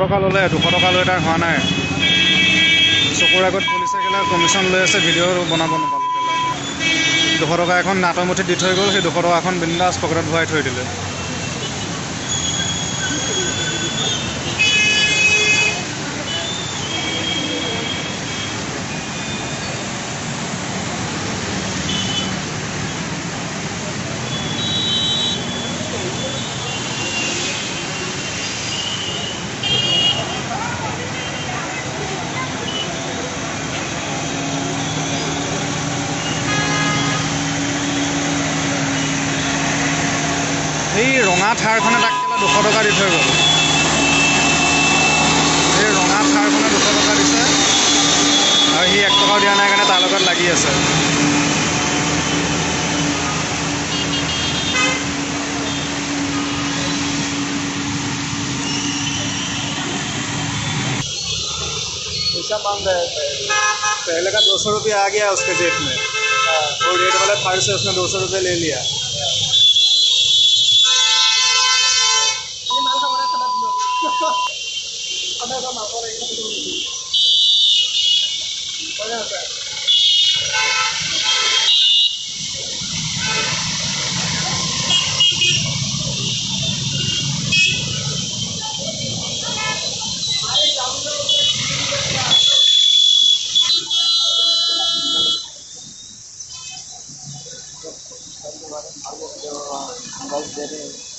টকা ল'লে, 200 টকা লৈ তাৰ হোৱা নাই। চকুৰ আগত পুলিচে কেলা কমিশ্যন লৈ আছে, ভিডিঅ' বনাব নাপালোঁ কেলা। 200 টকা এখন নাটৰ মুঠিত দি থৈ গ'ল, সেই 200 টকাখন বিন্দাছ পকেটত ভৰাই থৈ দিলে। এই ৰঙা থাৰখনে তাক কেলা 200 টকা দি থৈ গ'ল। এই ৰঙা থাৰখনে 200 টকা দিছে আৰু সি 1 টকাও দিয়া নাই কাৰণে তাৰ লগত লাগি আছে। पैसा मांग रहा है, पहले का 200 रुपया आ गया उसके जेब में, और रेट वाले थार से उसने 200 रुपये ले लिया। बस दे रहे हैं।